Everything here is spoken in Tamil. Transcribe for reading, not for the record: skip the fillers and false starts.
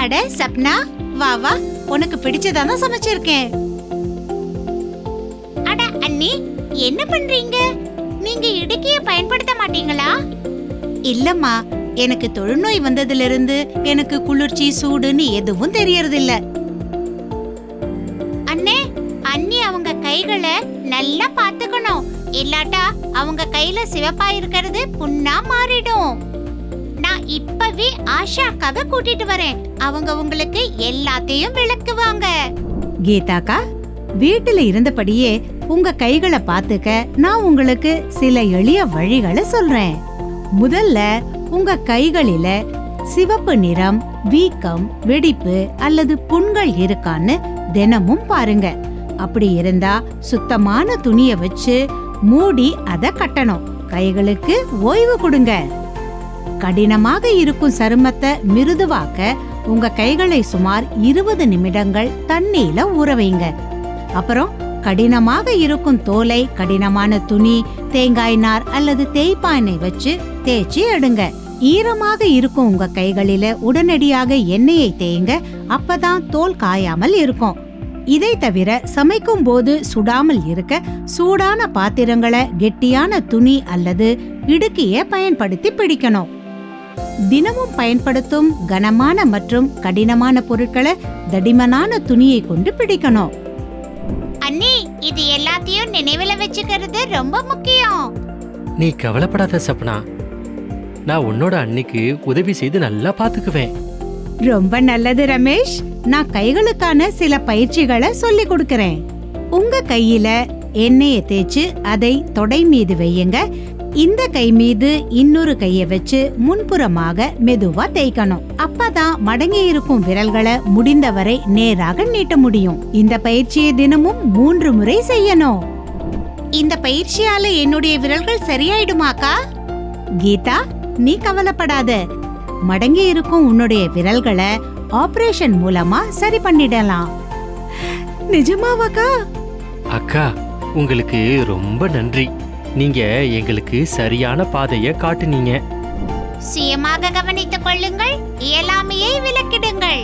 அட சப்னா, வா வா, உனக்கு பிடிச்சதான சமைச்சிருக்கேன். அட அண்ணி, என்ன பண்றீங்க? நீங்க இடுக்கிய பயன்படுத்த மாட்டீங்களா? இல்லம்மா, எனக்கு தொழுநோய் வந்ததுல இருந்து எனக்கு குளிர்ச்சி சூடுன்னு எதுவும் தெரியறதில்ல. அண்ணே, அண்ணி அவங்க கைகளை நல்லா பாத்துக்கணும். இல்லாட்டா அவங்க கையில சிவப்பா இருக்கிறது புண்ணா மாறிடும். நான் இப்பவே ஆஷாக்காக கூட்டிட்டு வரேன். அவங்க உங்களுக்கு எல்லாத்தையும் விளக்குவாங்க. கீதாக்கா, வீட்டுல இருந்தபடியே உங்க கைகளை பாத்துக்க நான் உங்களுக்கு சில எளிய வழிகளை சொல்றேன். முதல்ல உங்க கைகளில சிவப்பு நிறம், வீக்கம், வெடிப்பு அல்லது புண்கள் இருக்கான்னு தினமும் பாருங்க. அப்படி இருந்தா சுத்தமான துணியை வச்சு மூடி அதை கட்டணும். கைகளுக்கு ஓய்வு கொடுங்க. கடினமாக இருக்கும் சருமத்தை மிருதுவாக்க உங்க கைகளை சுமார் 20 நிமிடங்கள் தண்ணீர்ல ஊற வைங்க. அப்புறம் கடினமாக இருக்கும் தோலை கடினமான துணி, தேங்காய் நார் அல்லது தேய்ப்பானை வச்சு தேய்ச்சி எடுங்க. ஈரமாக இருக்கும் உங்க கைகளில உடனடியாக எண்ணெயை தேய்ங்க. அப்பதான் தோல் காயாமல் இருக்கும். இதை தவிர சமைக்கும் போது சுடாமல் இருக்க சூடான பாத்திரங்களை கெட்டியான துணி அல்லது இடுக்கிய பயன்படுத்தி பிடிக்கணும். தினமும் பயன்படுத்தும் கனமான மற்றும் கடினமான பொருட்களை தடிமனான துணியை கொண்டு பிடிக்கணும். அண்ணி, இது எல்லாத்தையும் நினைவுல வச்சுக்கிறது ரொம்ப முக்கியம். நீ கவலைப்படாத சப்னா, நான் உன்னோட அன்னிக்கு உதவி செய்து நல்லா பாத்துக்குவேன். ரொம்ப நல்லது ரமேஷ். நான் கைகளுக்கான சில பயிற்சிகளை சொல்லி கொடுக்கறேன். உங்க கையில எண்ணெயை தேய்ச்சு அதை தொடை மீது வையுங்க. இந்த கை மீது இன்னொரு கையை வச்சு முன்புறமாக மெதுவா தேய்க்கணும். அப்பதான் மடங்கி இருக்கும் விரல்களை முடிந்தவரை நேராக நீட்ட முடியும். இந்த பயிற்சியை தினமும் 3 முறை செய்யணும். இந்த பயிற்சியால என்னுடைய விரல்கள் சரியாயிடுமாக்கா? கீதா, நீ கவலைப்படாத. மடங்கி இருக்கும் உன்னுடைய விரல்களை ஆபரேஷன் மூலமா சரி பண்ணிடலாம். நிஜமாவாக்கா? அக்கா, உங்களுக்கு ரொம்ப நன்றி. நீங்க எங்களுக்கு சரியான பாதையை காட்டுனீங்க. சுயமாக கவனித்துக் கொள்ளுங்கள், இயலாமையை விலக்கிடுங்கள்.